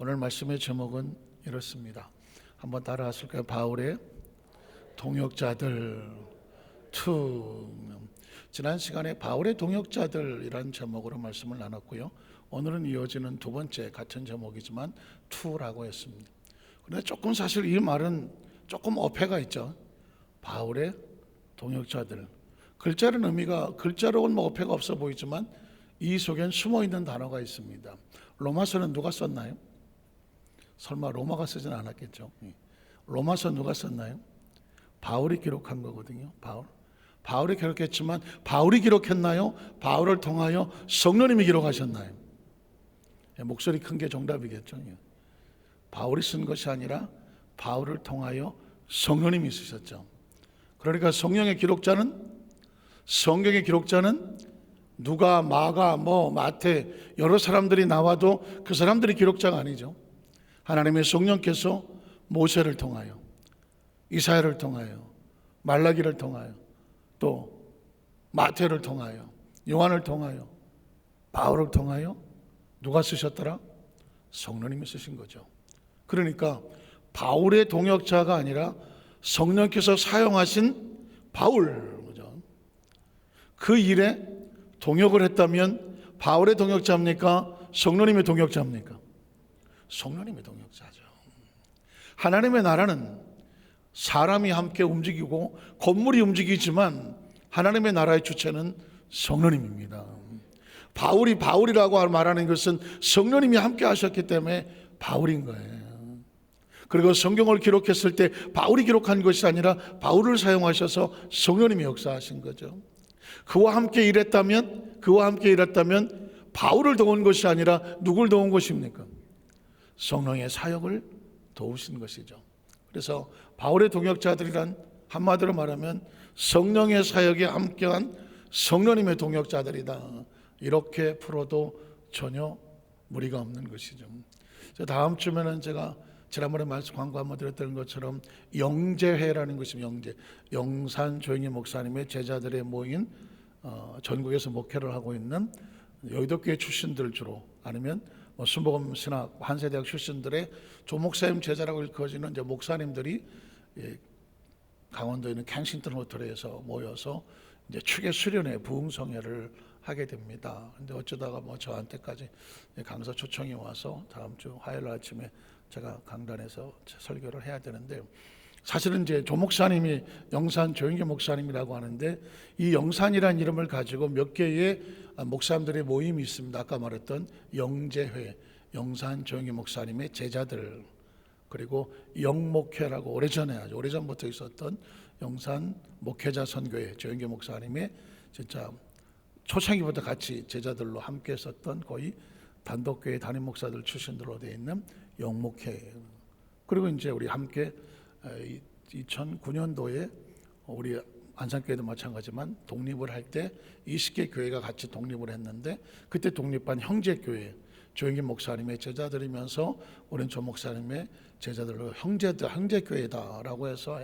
오늘 말씀의 제목은 이렇습니다. 한번 따라 하실까요? 바울의 동역자들 2. 지난 시간에 바울의 동역자들이란 제목으로 말씀을 나눴고요. 오늘은 이어지는 두 번째 같은 제목이지만 2라고 했습니다. 그런데 조금 사실 이 말은 조금 어폐가 있죠. 바울의 동역자들. 글자는 의미가 글자로는 뭐 어폐가 없어 보이지만 이 속엔 숨어 있는 단어가 있습니다. 로마서는 누가 썼나요? 설마 로마가 쓰진 않았겠죠. 로마서 누가 썼나요? 바울이 기록한 거거든요. 바울이 기록했지만 바울이 기록했나요? 바울을 통하여 성령님이 기록하셨나요? 목소리 큰 게 정답이겠죠. 바울이 쓴 것이 아니라 바울을 통하여 성령님이 쓰셨죠. 그러니까 성경의 기록자는 누가, 마가, 마태 여러 사람들이 나와도 그 사람들이 기록자가 아니죠. 하나님의 성령께서 모세를 통하여, 이사야를 통하여, 말라기를 통하여, 또 마태를 통하여, 요한을 통하여, 바울을 통하여 누가 쓰셨더라? 성령님이 쓰신 거죠. 그러니까 바울의 동역자가 아니라 성령께서 사용하신 바울, 그죠? 그 일에 동역을 했다면 바울의 동역자입니까? 성령님의 동역자입니까? 성령님의 동역자죠. 하나님의 나라는 사람이 함께 움직이고 건물이 움직이지만 하나님의 나라의 주체는 성령님입니다. 바울이 바울이라고 말하는 것은 성령님이 함께 하셨기 때문에 바울인 거예요. 그리고 성경을 기록했을 때 바울이 기록한 것이 아니라 바울을 사용하셔서 성령님이 역사하신 거죠. 그와 함께 일했다면 바울을 도운 것이 아니라 누굴 도운 것입니까? 성령의 사역을 도우신 것이죠. 그래서 바울의 동역자들이란 한마디로 말하면 성령의 사역에 함께한 성령님의 동역자들이다. 이렇게 풀어도 전혀 무리가 없는 것이죠. 다음 주면은 제가 지난번에 말씀 광고 한번 드렸던 것처럼 영제회라는 것입니다. 영산 조영희 목사님의 제자들의 모인 전국에서 목회를 하고 있는 여의도교회 출신들 주로 아니면 순복음 신학 한세대학 출신들의 조목사님 제자라고 일컬어지는 이제 목사님들이 강원도에 있는 켄싱턴 호텔에서 모여서 이제 추계 수련회 부흥성회를 하게 됩니다. 근데 어쩌다가 저한테까지 강사 초청이 와서 다음 주 화요일 아침에 제가 강단에서 설교를 해야 되는데, 사실은 이제 조 목사님이 영산 조영기 목사님이라고 하는데 이 영산이라는 이름을 가지고 몇 개의 목사님들의 모임이 있습니다. 아까 말했던 영제회, 영산 조영기 목사님의 제자들, 그리고 영목회라고 오래전부터 있었던 영산 목회자 선교회 조영기 목사님의 진짜 초창기부터 같이 제자들로 함께 했었던 거의 단독교회 담임 목사들 출신들로 되어 있는 영목회. 그리고 이제 우리 함께 2009년도에 우리 안산교회도 마찬가지지만 독립을 할 때 20개 교회가 같이 독립을 했는데 그때 독립한 형제교회 조영기 목사님의 제자들이면서 우리는 조 목사님의 제자들로 형제교회다라고 해서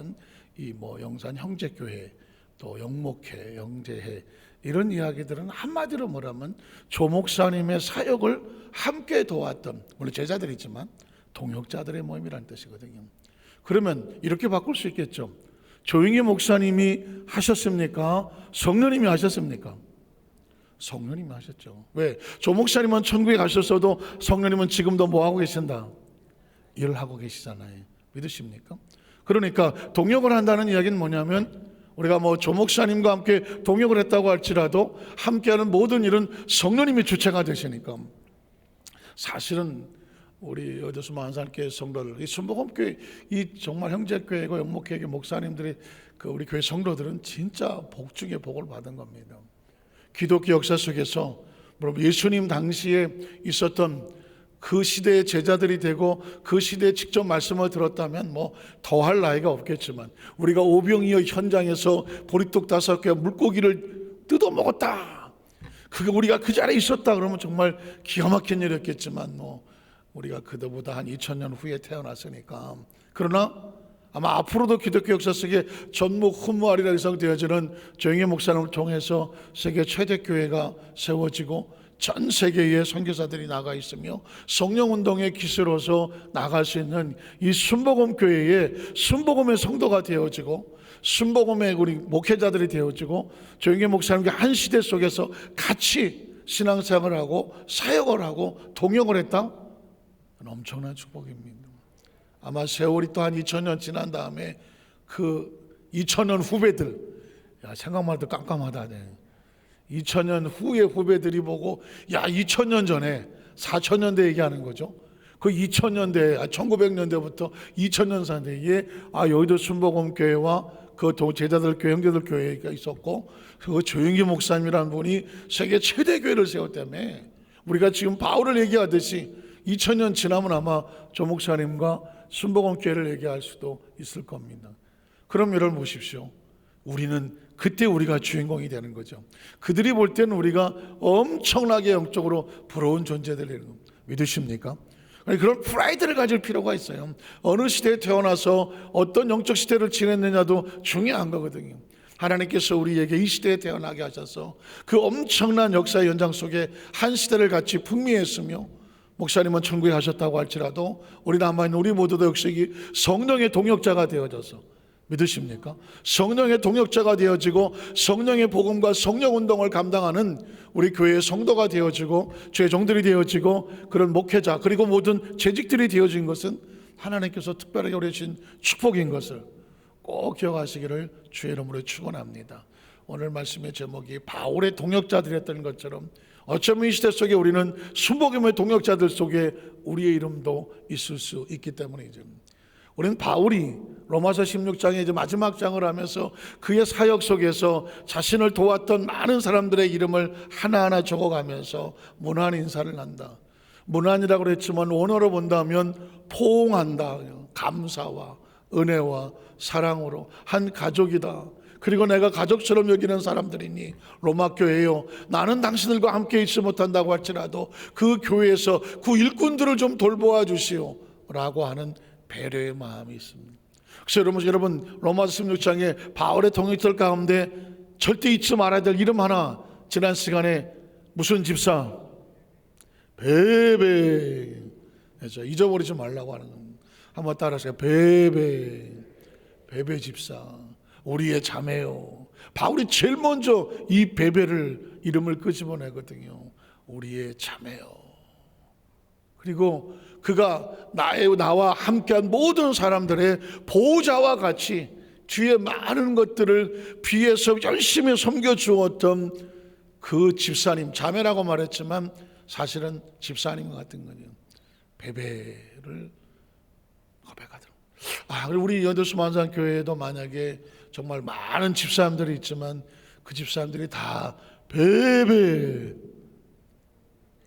이 영산 형제교회 또 영목회, 영제회 이런 이야기들은 한마디로 말하면 조 목사님의 사역을 함께 도왔던, 물론 제자들이지만 동역자들의 모임이라는 뜻이거든요. 그러면 이렇게 바꿀 수 있겠죠. 조영희 목사님이 하셨습니까? 성령님이 하셨습니까? 성령님이 하셨죠. 왜? 조 목사님은 천국에 가셨어도 성령님은 지금도 뭐하고 계신다? 일을 하고 계시잖아요. 믿으십니까? 그러니까 동역을 한다는 이야기는 뭐냐면 우리가 조 목사님과 함께 동역을 했다고 할지라도 함께하는 모든 일은 성령님이 주체가 되시니까. 사실은 우리 어디서 안산교회 성도들, 이 순복음교회, 이 정말 형제교회고 영목교회 목사님들이 우리 교회 성도들은 진짜 복 중에 복을 받은 겁니다. 기독교 역사 속에서 예수님 당시에 있었던 그 시대의 제자들이 되고 그 시대에 직접 말씀을 들었다면 더할 나위가 없겠지만, 우리가 오병이어 현장에서 보리떡 5개 물고기를 뜯어 먹었다, 그게 우리가 그 자리에 있었다 그러면 정말 기가 막힌 일이었겠지만 우리가 그들보다 한 2000년 후에 태어났으니까. 그러나 아마 앞으로도 기독교 역사 속에 전무 훈무하리라 예상되어지는 조영희 목사님을 통해서 세계 최대 교회가 세워지고 전 세계에 선교사들이 나가 있으며 성령운동의 기수로서 나갈 수 있는 이 순복음 교회에 순복음의 성도가 되어지고 순복음의 우리 목회자들이 되어지고 조영기 목사님과 한 시대 속에서 같이 신앙생활을 하고 사역을 하고 동역을 했다? 엄청난 축복입니다. 아마 세월이 또 한 2000년 지난 다음에 그 2000년 후배들, 생각만 해도 깜깜하다. 2000년 후의 후배들이 보고, 2000년 전에 4000년대 얘기하는 거죠. 그 2000년대, 1900년대부터 2000년 사이에 여의도 순복음 교회와 그 제자들 교회, 형제들 교회가 있었고, 그 조영기 목사님이라는 분이 세계 최대 교회를 세웠다며. 우리가 지금 바울을 얘기하듯이 2000년 지나면 아마 조 목사님과 순복음 교회를 얘기할 수도 있을 겁니다. 그럼 여러분 보십시오. 우리는 그때 우리가 주인공이 되는 거죠. 그들이 볼 때는 우리가 엄청나게 영적으로 부러운 존재들이라는 거 믿으십니까? 그런 프라이드를 가질 필요가 있어요. 어느 시대에 태어나서 어떤 영적 시대를 지냈느냐도 중요한 거거든요. 하나님께서 우리에게 이 시대에 태어나게 하셔서 그 엄청난 역사의 연장 속에 한 시대를 같이 풍미했으며, 목사님은 천국에 가셨다고 할지라도 우리 남아있는 우리 모두도 역시 성령의 동역자가 되어져서, 믿으십니까? 성령의 동역자가 되어지고 성령의 복음과 성령 운동을 감당하는 우리 교회의 성도가 되어지고 주의 종들이 되어지고 그런 목회자 그리고 모든 재직들이 되어진 것은 하나님께서 특별하게 우리 주신 축복인 것을 꼭 기억하시기를 주의 이름으로 축원합니다. 오늘 말씀의 제목이 바울의 동역자들이었던 것처럼 어쩌면 이 시대 속에 우리는 순복음의 동역자들 속에 우리의 이름도 있을 수 있기 때문이죠. 우리는 바울이 로마서 16장에 이제 마지막 장을 하면서 그의 사역 속에서 자신을 도왔던 많은 사람들의 이름을 하나하나 적어가면서 문안 인사를 한다. 문안이라고 그랬지만 원어로 본다면 포옹한다. 감사와 은혜와 사랑으로 한 가족이다. 그리고 내가 가족처럼 여기는 사람들이니 로마 교회요, 나는 당신들과 함께 있지 못한다고 할지라도 그 교회에서 그 일꾼들을 좀 돌보아 주시오 라고 하는 배려의 마음이 있습니다. 그래서 여러분 로마서 16장에 바울의 동역자들 가운데 절대 잊지 말아야 될 이름 하나, 지난 시간에 무슨 집사? 베베. 잊어버리지 말라고 하는 겁니다. 한번 따라하세요. 베베. 베베 집사, 우리의 자매요. 바울이 제일 먼저 이 베베를 이름을 끄집어내거든요. 우리의 자매요. 그리고 그가 나와 함께한 모든 사람들의 보호자와 같이 뒤에 많은 것들을 비해서 열심히 섬겨주었던 그 집사님, 자매라고 말했지만 사실은 집사님 같은 거죠. 베베를 고백하더라고요. 우리 여도수 만상교회에도 만약에 정말 많은 집사님들이 있지만 그 집사님들이 다 베베,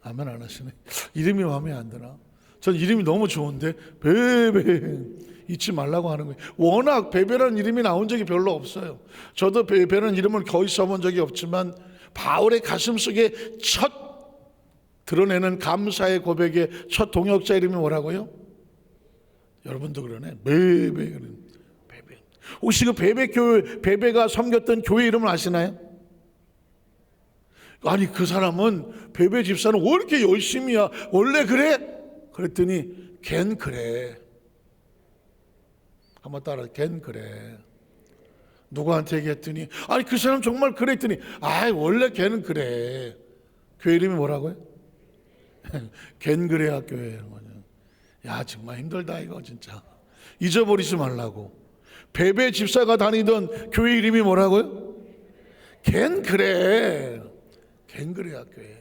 아멘 안 하시네. 이름이 마음에 안 드나? 전 이름이 너무 좋은데 베베 잊지 말라고 하는 거예요. 워낙 베베라는 이름이 나온 적이 별로 없어요. 저도 베베라는 이름을 거의 써본 적이 없지만 바울의 가슴 속에 첫 드러내는 감사의 고백의 첫 동역자 이름이 뭐라고요? 여러분도 그러네. 베베. 혹시 그 베베 교회, 베베가 섬겼던 교회 이름을 아시나요? 아니 그 사람은 베베 집사는 왜 이렇게 열심히야? 원래 그래? 그랬더니 걘 그래. 한번 따라, 걘 그래. 누구한테 얘기했더니 아니 그 사람 정말 그래 했더니 원래 걔는 그래. 교회 이름이 뭐라고요? 걘 그래 학교예요. 야 정말 힘들다 이거 진짜. 잊어버리지 말라고. 베베 집사가 다니던 교회 이름이 뭐라고요? 걘 그래. 걘 그래 학교예요.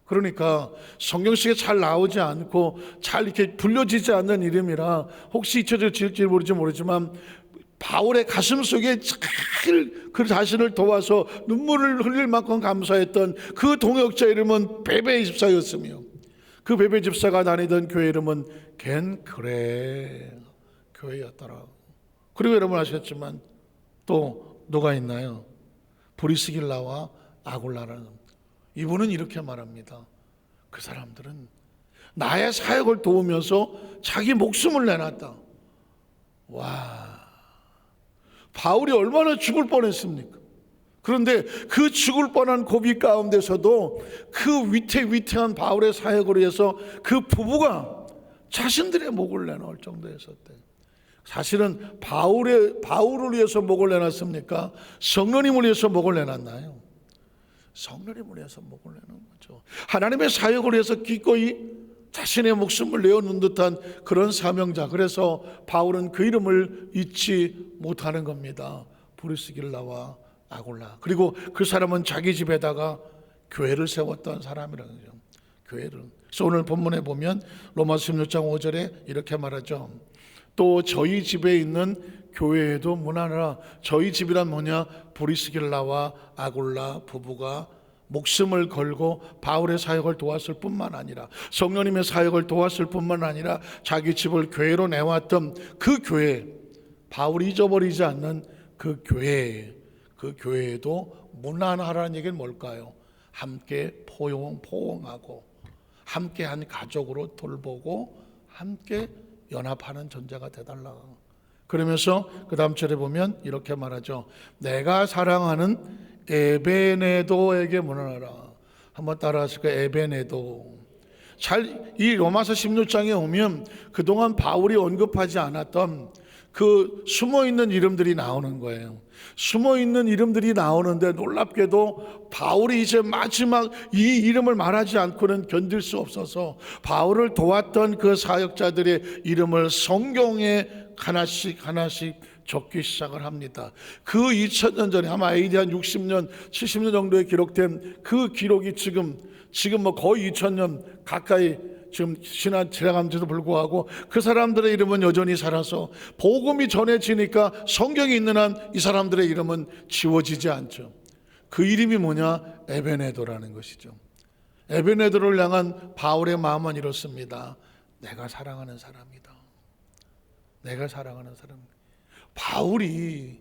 그러니까 성경 속에 잘 나오지 않고 잘 이렇게 불려지지 않는 이름이라 혹시 잊혀질지 모르지만 바울의 가슴 속에 잘 그 자신을 도와서 눈물을 흘릴 만큼 감사했던 그 동역자 이름은 베베 집사였으며 그 베베 집사가 다니던 교회 이름은 겐 그레 교회였더라. 그리고 여러분 아시겠지만 또 누가 있나요? 브리스길라와 아굴라라는, 이분은 이렇게 말합니다. 그 사람들은 나의 사역을 도우면서 자기 목숨을 내놨다. 와, 바울이 얼마나 죽을 뻔했습니까? 그런데 그 죽을 뻔한 고비 가운데서도 그 위태위태한 바울의 사역을 위해서 그 부부가 자신들의 목을 내놓을 정도였었대요. 사실은 바울을 위해서 목을 내놨습니까? 성령님을 위해서 목을 내놨나요? 성령님을 위해서 목을 내놓은 거죠. 하나님의 사역을 위해서 기꺼이 자신의 목숨을 내어놓은 듯한 그런 사명자. 그래서 바울은 그 이름을 잊지 못하는 겁니다. 브리스길라와 아굴라. 그리고 그 사람은 자기 집에다가 교회를 세웠던 사람이라는 거죠. 교회를. 그래서 오늘 본문에 보면 로마서 16장 5절에 이렇게 말하죠. 또 저희 집에 있는 교회에도 문하라. 저희 집이란 뭐냐? 브리스길라와 아굴라 부부가 목숨을 걸고 바울의 사역을 도왔을 뿐만 아니라, 성령님의 사역을 도왔을 뿐만 아니라 자기 집을 교회로 내왔던 그 교회, 바울이 잊어버리지 않는 그 교회에도 문안하라는 얘기는 뭘까요? 함께 포용하고 함께 한 가족으로 돌보고 함께 연합하는 존재가 되달라. 그러면서 그 다음 절에 보면 이렇게 말하죠. 내가 사랑하는 에베네도에게 문안하라. 한번 따라하실까요? 에베네도. 이 로마서 16장에 오면 그동안 바울이 언급하지 않았던 그 숨어있는 이름들이 나오는 거예요. 숨어있는 이름들이 나오는데 놀랍게도 바울이 이제 마지막 이 이름을 말하지 않고는 견딜 수 없어서 바울을 도왔던 그 사역자들의 이름을 성경에 하나씩 적기 시작을 합니다. 그 2000년 전에 아마 AD 한 60년 70년 정도에 기록된 그 기록이 지금 뭐 거의 2000년 가까이 지금 지나감에도 불구하고 그 사람들의 이름은 여전히 살아서 복음이 전해지니까 성경이 있는 한 이 사람들의 이름은 지워지지 않죠. 그 이름이 뭐냐? 에베네도라는 것이죠. 에베네도를 향한 바울의 마음은 이렇습니다. 내가 사랑하는 사람이다. 내가 사랑하는 사람. 바울이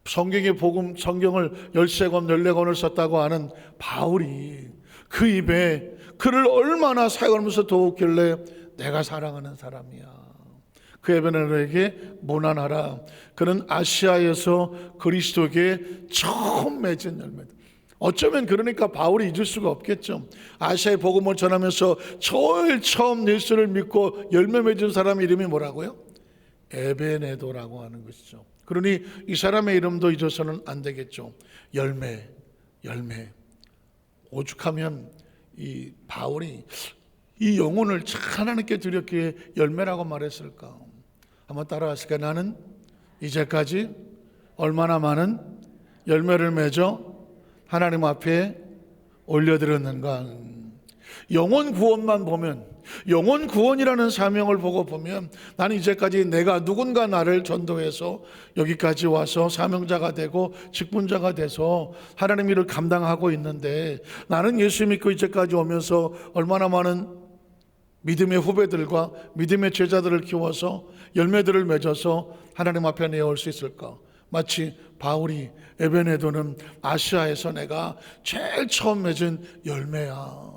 성경의 복음, 성경을 13권, 14권을 썼다고 하는 바울이 그 입에 그를 얼마나 사역하면서 도웠길래 내가 사랑하는 사람이야. 그 에베네도에게 문안하라. 그는 아시아에서 그리스도에게 처음 맺은 열매다. 어쩌면 그러니까 바울이 잊을 수가 없겠죠. 아시아의 복음을 전하면서 제일 처음 예수를 믿고 열매 맺은 사람 이름이 뭐라고요? 에베네도라고 하는 것이죠. 그러니 이 사람의 이름도 잊어서는 안 되겠죠. 열매. 오죽하면 이 바울이 이 영혼을 하나님께 드렸기에 열매라고 말했을까? 한번 따라하실까요? 나는 이제까지 얼마나 많은 열매를 맺어 하나님 앞에 올려드렸는가. 영혼 구원만 보면, 영혼 구원이라는 사명을 보고 보면 나는 이제까지 내가 누군가 나를 전도해서 여기까지 와서 사명자가 되고 직분자가 돼서 하나님 일을 감당하고 있는데, 나는 예수 믿고 이제까지 오면서 얼마나 많은 믿음의 후배들과 믿음의 제자들을 키워서 열매들을 맺어서 하나님 앞에 내어올 수 있을까? 마치 바울이 에베네도는 아시아에서 내가 제일 처음 맺은 열매야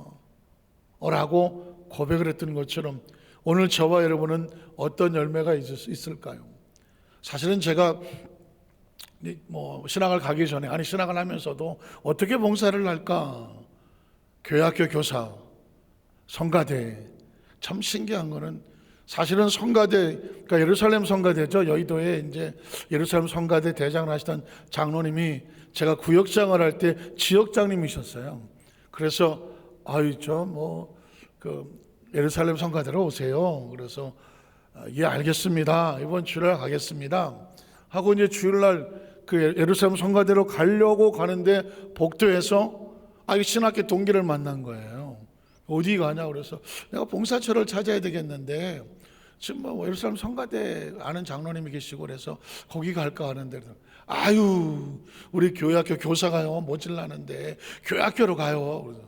라고 고백을 했던 것처럼 오늘 저와 여러분은 어떤 열매가 있을까요? 사실은 제가 신학을 가기 전에, 신학을 하면서도 어떻게 봉사를 할까? 교회학교 교사, 성가대. 참 신기한 거는 사실은 성가대, 그러니까 예루살렘 성가대죠. 여의도에 이제 예루살렘 성가대 대장을 하시던 장로님이 제가 구역장을 할 때 지역장님이셨어요. 그래서 예루살렘 성가대로 오세요. 그래서 예, 알겠습니다. 이번 주일날 가겠습니다. 하고 이제 주일날 그 예루살렘 성가대로 가려고 가는데 복도에서 신학교 동기를 만난 거예요. 어디 가냐? 그래서 내가 봉사처를 찾아야 되겠는데 지금 예루살렘 성가대 아는 장로님이 계시고 그래서 거기 갈까 하는데, 우리 교회학교 교사가요 모질라는데 교회학교로 가요. 그래서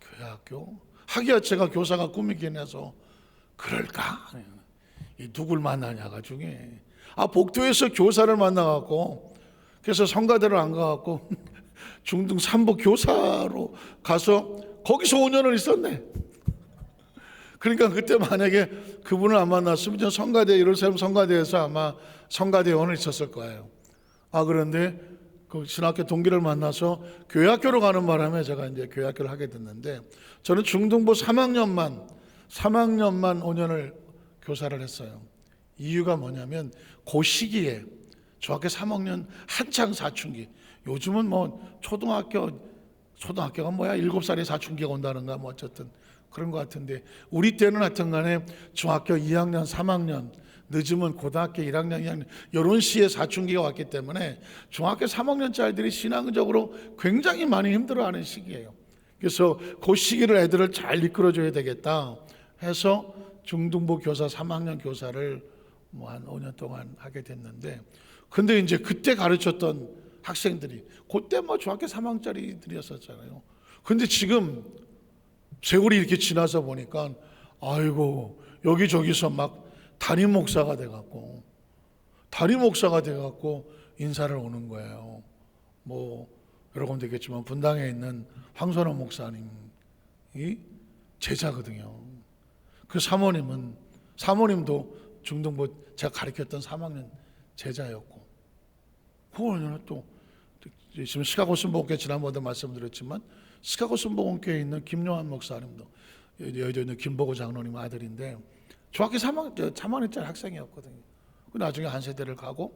교회학교? 하기야 제가 교사가 꿈이긴 해서 그럴까? 누굴 만나냐가 중에 복도에서 교사를 만나갖고, 그래서 성가대로 안 가갖고 중등 3부 교사로 가서 거기서 5년을 있었네. 그러니까 그때 만약에 그분을 안 만났으면 성가대, 예루살렘 성가대에서 아마 성가대원을 있었을 거예요. 그런데 그 신학교 동기를 만나서 교회학교로 가는 바람에 제가 이제 교회학교를 하게 됐는데, 저는 중등부 3학년만 5년을 교사를 했어요. 이유가 뭐냐면 그 시기에 중학교 3학년 한창 사춘기, 요즘은 뭐 초등학교가 뭐야 7살에 사춘기가 온다는가 뭐 어쨌든 그런 것 같은데, 우리 때는 하여튼 간에 중학교 2학년 3학년 늦으면 고등학교 1학년 2학년 이런 시에 사춘기가 왔기 때문에 중학교 3학년짜리들이 신앙적으로 굉장히 많이 힘들어하는 시기예요. 그래서 그 시기를 애들을 잘 이끌어줘야 되겠다 해서 중등부 교사 3학년 교사를 뭐 한 5년 동안 하게 됐는데, 근데 이제 그때 가르쳤던 학생들이 그때 뭐 중학교 3학년짜리들이었었잖아요. 근데 지금 세월이 이렇게 지나서 보니까 아이고 여기저기서 막 담임 목사가 돼갖고 인사를 오는 거예요. 뭐 여러분 되겠지만 분당에 있는 황선호 목사님이 제자거든요. 그 사모님도 중등부 제가 가르쳤던 3학년 제자였고, 그거는 또 지금 시카고 순복음교회 지난번에 말씀드렸지만 시카고 순복음교회에 있는 김용환 목사님도 여기 있는 김보고 장로님 아들인데 중학교 3학년짜리 학생이었거든요. 나중에 한 세대를 가고,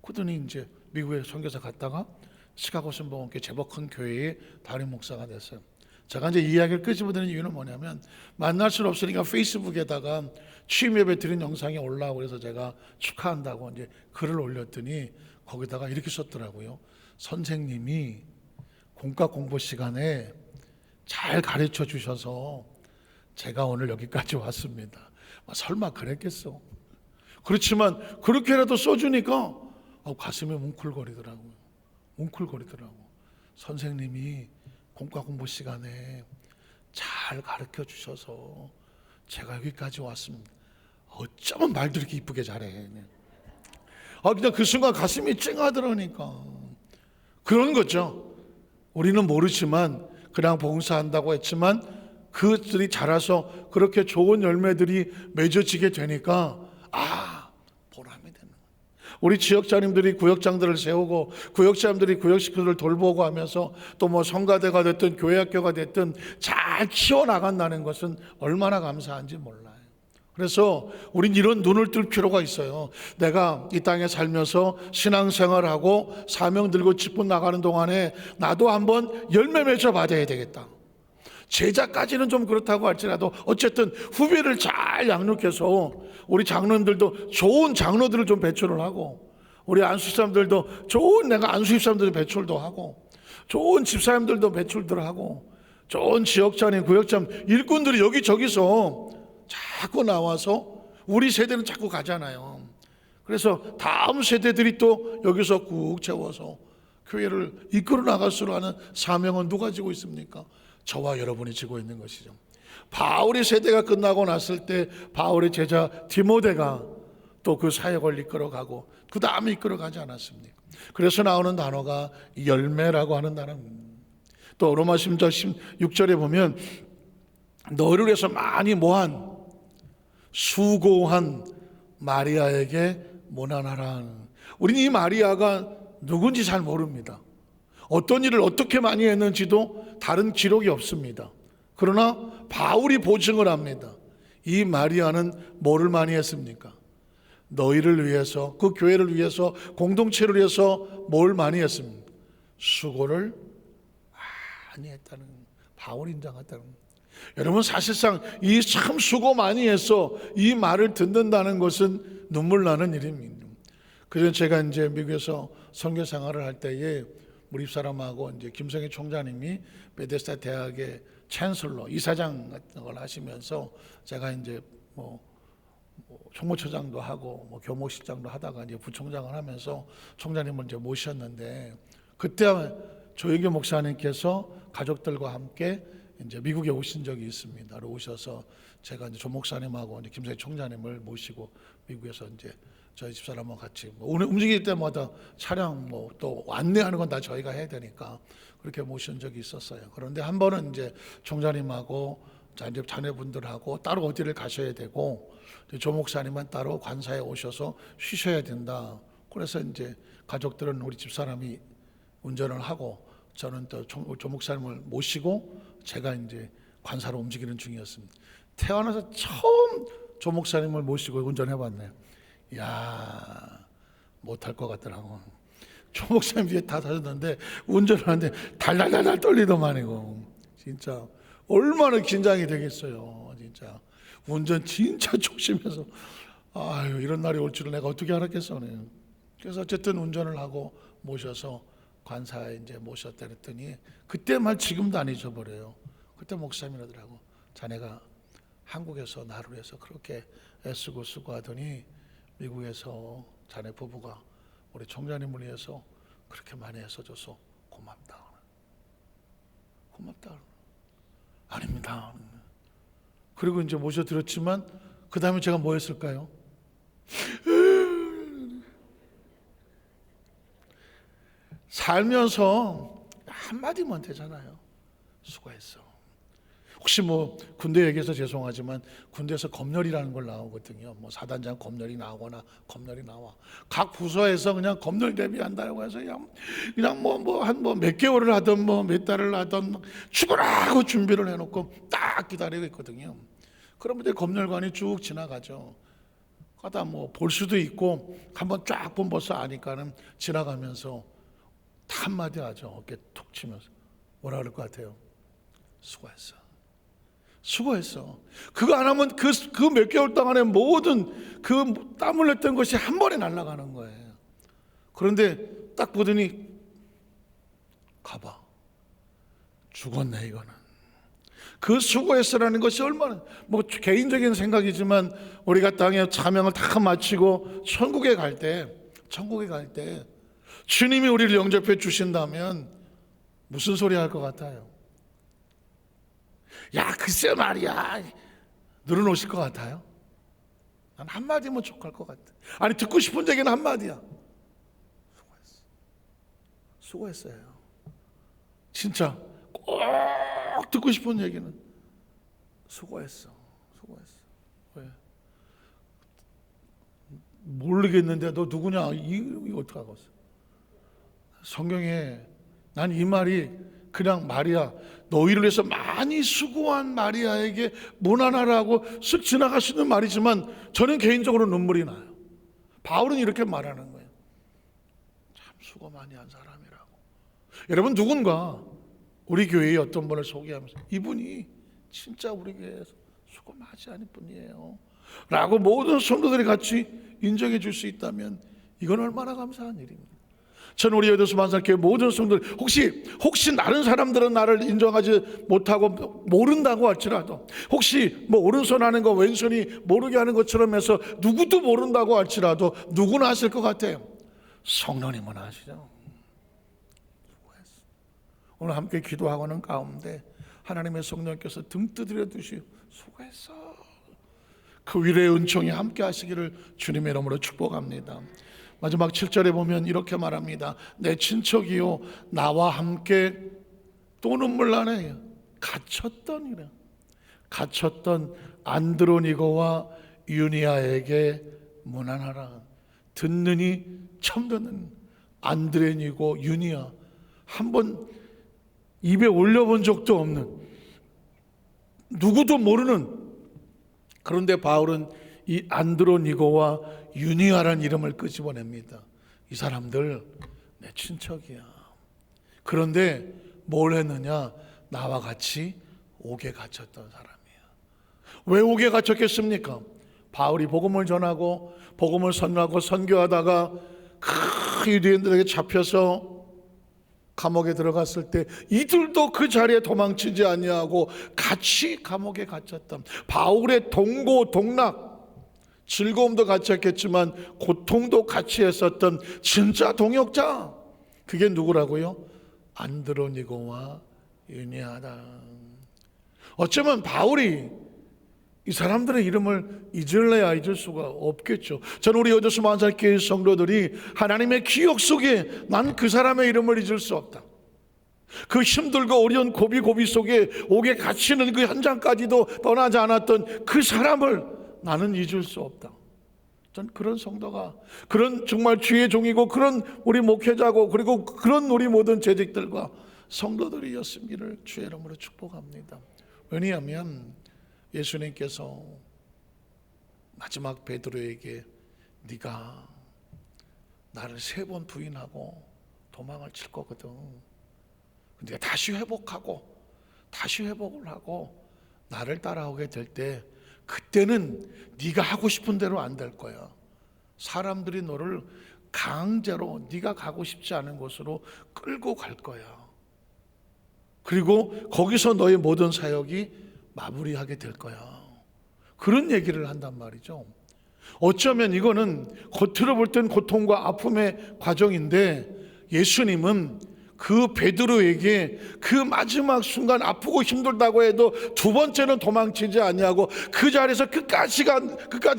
그러더니 이제 미국에 선교사 갔다가 시카고 순복음교회 제법 큰 교회의 담임 목사가 됐어요. 제가 이제 이 이야기를 끄집어내는 이유는 뭐냐면, 만날 수는 없으니까 페이스북에다가 취임 예배 드린 영상이 올라오고 그래서 제가 축하한다고 이제 글을 올렸더니 거기다가 이렇게 썼더라고요. 선생님이 공과 공부 시간에 잘 가르쳐 주셔서 제가 오늘 여기까지 왔습니다. 설마 그랬겠어? 그렇지만 그렇게라도 써주니까 가슴이 뭉클거리더라고요. 선생님이 공과 공부 시간에 잘 가르쳐 주셔서 제가 여기까지 왔습니다. 어쩌면 말도 이렇게 이쁘게 잘해. 그냥 그 순간 가슴이 찡하더라니까. 그런 거죠. 우리는 모르지만 그냥 봉사한다고 했지만 그들이 자라서 그렇게 좋은 열매들이 맺어지게 되니까 보람이 되는 거예요. 우리 지역장님들이 구역장들을 세우고 구역장님들이 구역식구들을 돌보고 하면서 또 뭐 성가대가 됐든 교회학교가 됐든 잘 키워나간다는 것은 얼마나 감사한지 몰라요. 그래서 우린 이런 눈을 뜰 필요가 있어요. 내가 이 땅에 살면서 신앙생활하고 사명 들고 직분 나가는 동안에 나도 한번 열매 맺어 받아야 되겠다. 제자까지는 좀 그렇다고 할지라도 어쨌든 후배를 잘 양육해서 우리 장로님들도 좋은 장로들을 좀 배출을 하고, 우리 안수집사님들도 좋은 내가 안수집사님들 배출도 하고, 좋은 집사님들도 배출들 하고, 좋은 지역장님 구역장 일꾼들이 여기저기서 자꾸 나와서 우리 세대는 자꾸 가잖아요. 그래서 다음 세대들이 또 여기서 꾹 채워서 교회를 이끌어 나갈 수 하는 사명은 누가 지고 있습니까? 저와 여러분이 지고 있는 것이죠. 바울의 세대가 끝나고 났을 때 바울의 제자 디모데가 또 그 사역을 이끌어가고 그 다음에 이끌어가지 않았습니까? 그래서 나오는 단어가 열매라고 하는 단어입니다. 또 로마 10장 16절에 보면 너를 위해서 많이 모한 수고한 마리아에게 모난하라. 우리는 이 마리아가 누군지 잘 모릅니다. 어떤 일을 어떻게 많이 했는지도 다른 기록이 없습니다. 그러나 바울이 보증을 합니다. 이 마리아는 뭐를 많이 했습니까? 너희를 위해서, 그 교회를 위해서, 공동체를 위해서 뭘 많이 했습니까? 수고를 많이 했다는, 바울 인정했다는. 여러분, 사실상 이 참 수고 많이 했어 이 말을 듣는다는 것은 눈물 나는 일입니다. 그래서 제가 이제 미국에서 선교 생활을 할 때에 우리 사람하고 이제 김성희 총장님이 베데스다 대학의 챈슬러 이사장 같은 걸 하시면서 제가 이제 뭐 총무처장도 하고 뭐 교무실장도 하다가 이제 부총장을 하면서 총장님을 이제 모셨는데, 그때 조영규 목사님께서 가족들과 함께 이제 미국에 오신 적이 있습니다. 오셔서 제가 이제 조 목사님하고 이제 김성희 총장님을 모시고 미국에서 이제 저희 집사람하고 같이 오늘 움직일 때마다 차량 뭐 또 안내하는 건 다 저희가 해야 되니까 그렇게 모신 적이 있었어요. 그런데 한 번은 이제 총장님하고 이제 자녀분들하고 따로 어디를 가셔야 되고 조 목사님은 따로 관사에 오셔서 쉬셔야 된다. 그래서 이제 가족들은 우리 집사람이 운전을 하고 저는 또 조 목사님을 모시고 제가 이제 관사로 움직이는 중이었습니다. 태어나서 처음 조 목사님을 모시고 운전해봤네요. 이야, 못할 것 같더라고. 조 목사님 뒤에 다 타셨는데 운전을 하는데 달달달달 떨리더만이고, 진짜 얼마나 긴장이 되겠어요. 진짜 운전 진짜 조심해서, 아유, 이런 날이 올 줄을 내가 어떻게 알았겠어. 그래서 어쨌든 운전을 하고 모셔서 관사에 이제 모셨다 그랬더니 그때 말 지금도 안 잊어버려요. 그때 목사님이라더라고. 자네가 한국에서 나를 위해서 그렇게 애쓰고 수고하더니 미국에서 자네 부부가 우리 총장님을 위해서 그렇게 많이 애써줘서 고맙다. 고맙다. 아닙니다. 그리고 이제 모셔드렸지만 그 다음에 제가 뭐 했을까요? 살면서 한마디만 되잖아요. 수고했어. 혹시 뭐 군대 얘기해서 죄송하지만 군대에서 검열이라는 걸 나오거든요. 뭐 사단장 검열이 나오거나 검열이 나와. 각 부서에서 그냥 검열 대비한다고 해서 그냥 뭐 몇 개월을 하든 뭐 몇 달을 하든 죽으라고 준비를 해놓고 딱 기다리고 있거든요. 그러면 이제 검열관이 쭉 지나가죠. 가다 뭐 볼 수도 있고 한번 쫙 보면 벌써 아니까는 지나가면서 한마디 하죠. 어깨 툭 치면서 뭐라 그럴 것 같아요? 수고했어. 수고했어. 그거 안 하면 그 몇 개월 동안에 모든 그 땀 흘렸던 것이 한 번에 날아가는 거예요. 그런데 딱 보더니 가봐. 죽었네 이거는. 그 수고했어라는 것이 얼마나 뭐 개인적인 생각이지만 우리가 땅에 사명을 다 마치고 천국에 갈 때 주님이 우리를 영접해 주신다면 무슨 소리 할 것 같아요? 야, 글쎄 말이야. 늘어놓으실 것 같아요? 난 한마디면 족할 것 같아. 아니, 듣고 싶은 얘기는 한마디야. 수고했어요. 진짜 꼭 듣고 싶은 얘기는 수고했어. 왜? 모르겠는데 너 누구냐? 이거 어떡하겠어? 성경에 난 이 말이 그냥 마리아, 너희를 위해서 많이 수고한 마리아에게 무난하라고 쓱 지나갈 수 있는 말이지만 저는 개인적으로 눈물이 나요. 바울은 이렇게 말하는 거예요. 참 수고 많이 한 사람이라고. 여러분, 누군가 우리 교회의 어떤 분을 소개하면서 이분이 진짜 우리 교회에서 수고 많이 하는 분이에요 라고 모든 성도들이 같이 인정해 줄 수 있다면 이건 얼마나 감사한 일입니다. 저는 우리 여도수 만상교회 모든 성도들, 혹시 다른 사람들은 나를 인정하지 못하고 모른다고 할지라도, 혹시 뭐 오른손 하는 거 왼손이 모르게 하는 것처럼 해서 누구도 모른다고 할지라도 누구나 아실 것 같아요. 성령님은 아시죠? 오늘 함께 기도하고는 가운데 하나님의 성령께서 등 두드려 주시고 수고했어. 그 위로의 은총이 함께 하시기를 주님의 이름으로 축복합니다. 마지막 7절에 보면 이렇게 말합니다. 내 친척이요 나와 함께 또 눈물 나네. 갇혔던 안드로니고와 유니아에게 문안하라. 듣느니 처음 듣는 안드로니고 유니아, 한번 입에 올려본 적도 없는, 누구도 모르는, 그런데 바울은 이 안드로니고와 유니아라는 이름을 끄집어냅니다. 이 사람들 내 친척이야. 그런데 뭘 했느냐? 나와 같이 옥에 갇혔던 사람이야. 왜 옥에 갇혔겠습니까? 바울이 복음을 전하고 복음을 선언하고 선교하다가 그 유대인들에게 잡혀서 감옥에 들어갔을 때 이들도 그 자리에 도망치지 아니하고 같이 감옥에 갇혔던, 바울의 동고 동락, 즐거움도 같이 했겠지만 고통도 같이 했었던 진짜 동역자, 그게 누구라고요? 안드로니고와 유니아다. 어쩌면 바울이 이 사람들의 이름을 잊을래야 잊을 수가 없겠죠. 저는 우리 여도수 만살교회 성도들이 하나님의 기억 속에 난 그 사람의 이름을 잊을 수 없다. 그 힘들고 어려운 고비 속에 옥에 갇히는 그 현장까지도 떠나지 않았던 그 사람을 나는 잊을 수 없다. 전 그런 성도가, 그런 정말 주의 종이고 그런 우리 목회자고 그리고 그런 우리 모든 재직들과 성도들이었음기를 주의 이름으로 축복합니다. 왜냐하면 예수님께서 마지막 베드로에게 네가 나를 3번 부인하고 도망을 칠 거거든. 네가 다시 회복을 하고 나를 따라오게 될 때 그때는 네가 하고 싶은 대로 안 될 거야. 사람들이 너를 강제로 네가 가고 싶지 않은 곳으로 끌고 갈 거야. 그리고 거기서 너의 모든 사역이 마무리하게 될 거야. 그런 얘기를 한단 말이죠. 어쩌면 이거는 겉으로 볼 땐 고통과 아픔의 과정인데 예수님은 그 베드로에게 그 마지막 순간 아프고 힘들다고 해도 2번째는 도망치지 아니하고 그 자리에서 끝까지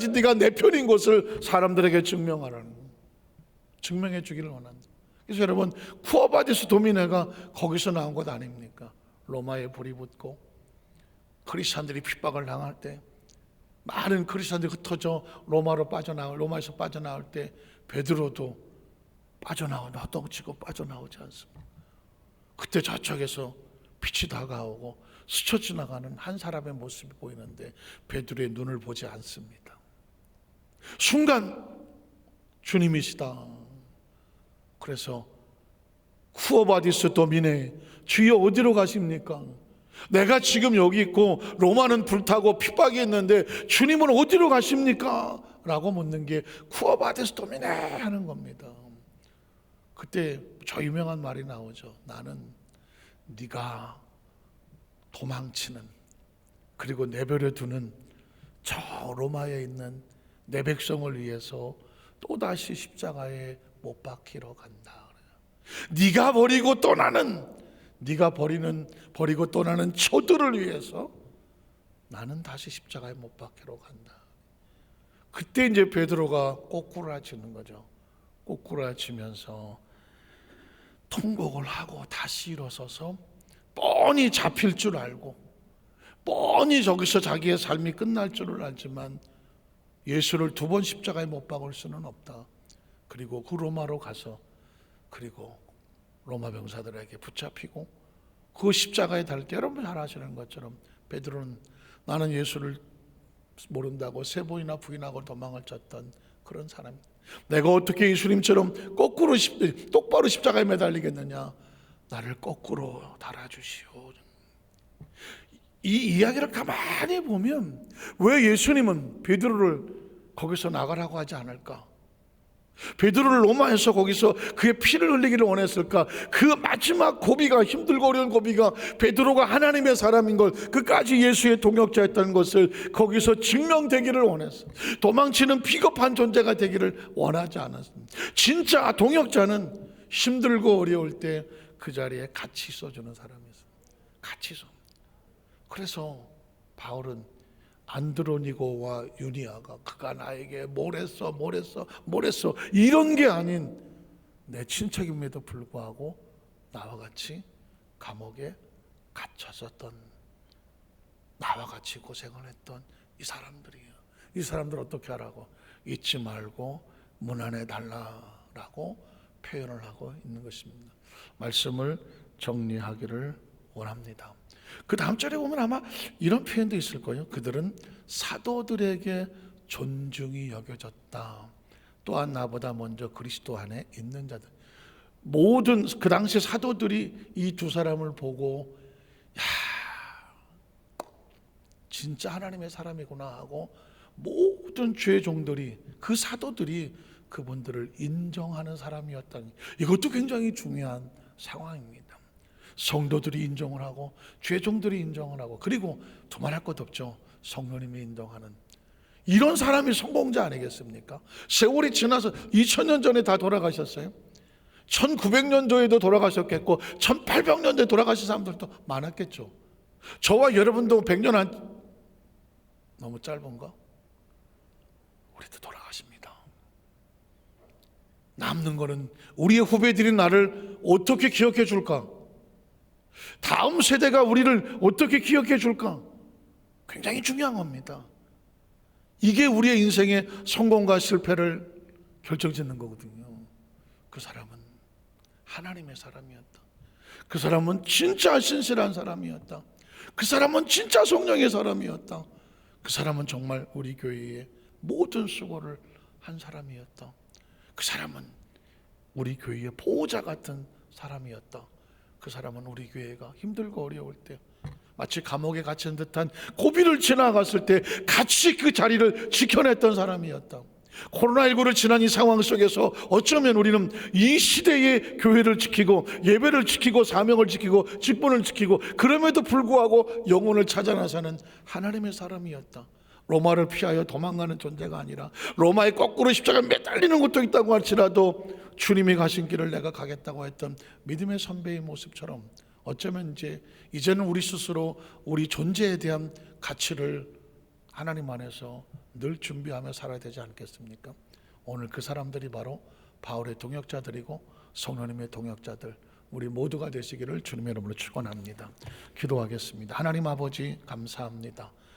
네가 내 편인 것을 사람들에게 증명해 주기를 원한다. 그래서 여러분, 쿠어바디스 도미네가 거기서 나온 것 아닙니까? 로마에 불이 붙고 크리스찬들이 핍박을 당할 때 많은 크리스찬들이 흩어져 로마에서 빠져나올 때 베드로도 허덕지고 빠져나오지 않습니다. 그때 저쪽에서 빛이 다가오고 스쳐 지나가는 한 사람의 모습이 보이는데 베드로의 눈을 보지 않습니다. 순간 주님이시다. 그래서 쿠어바디스 도미네, 주여 어디로 가십니까? 내가 지금 여기 있고 로마는 불타고 핍박이 있는데 주님은 어디로 가십니까? 라고 묻는 게 쿠어바디스 도미네 하는 겁니다. 그때 저 유명한 말이 나오죠. 나는 네가 도망치는, 그리고 내버려 두는 저 로마에 있는 내 백성을 위해서 또다시 십자가에 못 박히러 간다. 네가 버리고 떠나는 저들을 위해서 나는 다시 십자가에 못 박히러 간다. 그때 이제 베드로가 꼬꾸라지는 거죠. 꼬꾸라지면서 통곡을 하고 다시 일어서서 뻔히 잡힐 줄 알고 뻔히 저기서 자기의 삶이 끝날 줄을 알지만 예수를 2번 십자가에 못 박을 수는 없다. 그리고 그 로마로 가서 그리고 로마 병사들에게 붙잡히고 그 십자가에 달릴 때 여러분 잘 아시는 것처럼 베드로는 나는 예수를 모른다고 3번이나 부인하고 도망을 쳤던 그런 사람입니다. 내가 어떻게 예수님처럼 똑바로 십자가에 매달리겠느냐? 나를 거꾸로 달아주시오. 이 이야기를 가만히 보면 왜 예수님은 베드로를 거기서 나가라고 하지 않을까? 베드로를 로마에서 거기서 그의 피를 흘리기를 원했을까? 그 마지막 고비가, 힘들고 어려운 고비가 베드로가 하나님의 사람인 걸, 끝까지 예수의 동역자였다는 것을 거기서 증명되기를 원했어. 도망치는 비겁한 존재가 되기를 원하지 않았습니다. 진짜 동역자는 힘들고 어려울 때 그 자리에 같이 있어주는 사람이었어요. 같이 있어. 그래서 바울은 안드로니고와 유니아가 그가 나에게 뭘 했어 이런 게 아닌 내 친척임에도 불구하고 나와 같이 감옥에 갇혔었던, 나와 같이 고생을 했던 이 사람들이에요. 이 사람들 어떻게 하라고? 잊지 말고 문안해 달라라고 표현을 하고 있는 것입니다. 말씀을 정리하기를 원합니다. 그 다음 절에 보면 아마 이런 표현도 있을 거예요. 그들은 사도들에게 존중이 여겨졌다. 또한 나보다 먼저 그리스도 안에 있는 자들. 모든 그 당시 사도들이 이 2 사람을 보고 야, 진짜 하나님의 사람이구나 하고 모든 죄 종들이, 그 사도들이 그분들을 인정하는 사람이었다니, 이것도 굉장히 중요한 상황입니다. 성도들이 인정을 하고 죄종들이 인정을 하고, 그리고 두말할 것 없죠. 성령님이 인정하는 이런 사람이 성공자 아니겠습니까? 세월이 지나서 2000년 전에 다 돌아가셨어요. 1900년도에도 돌아가셨겠고 1800년도에 돌아가신 사람들도 많았겠죠. 저와 여러분도 100년 안 너무 짧은가? 우리도 돌아가십니다. 남는 거는 우리의 후배들이 나를 어떻게 기억해 줄까? 다음 세대가 우리를 어떻게 기억해 줄까? 굉장히 중요한 겁니다. 이게 우리의 인생의 성공과 실패를 결정짓는 거거든요. 그 사람은 하나님의 사람이었다. 그 사람은 진짜 신실한 사람이었다. 그 사람은 진짜 성령의 사람이었다. 그 사람은 정말 우리 교회의 모든 수고를 한 사람이었다. 그 사람은 우리 교회의 보호자 같은 사람이었다. 그 사람은 우리 교회가 힘들고 어려울 때 마치 감옥에 갇힌 듯한 고비를 지나갔을 때 같이 그 자리를 지켜냈던 사람이었다. 코로나19를 지난 이 상황 속에서 어쩌면 우리는 이 시대의 교회를 지키고 예배를 지키고 사명을 지키고 직분을 지키고 그럼에도 불구하고 영혼을 찾아 나서는 하나님의 사람이었다. 로마를 피하여 도망가는 존재가 아니라 로마의 거꾸로 십자가에 매달리는 것도 있다고 할지라도 주님이 가신 길을 내가 가겠다고 했던 믿음의 선배의 모습처럼 어쩌면 이제는 우리 스스로 우리 존재에 대한 가치를 하나님 안에서 늘 준비하며 살아야 되지 않겠습니까? 오늘 그 사람들이 바로 바울의 동역자들이고 성령님의 동역자들, 우리 모두가 되시기를 주님의 이름으로 축원합니다. 기도하겠습니다. 하나님 아버지 감사합니다.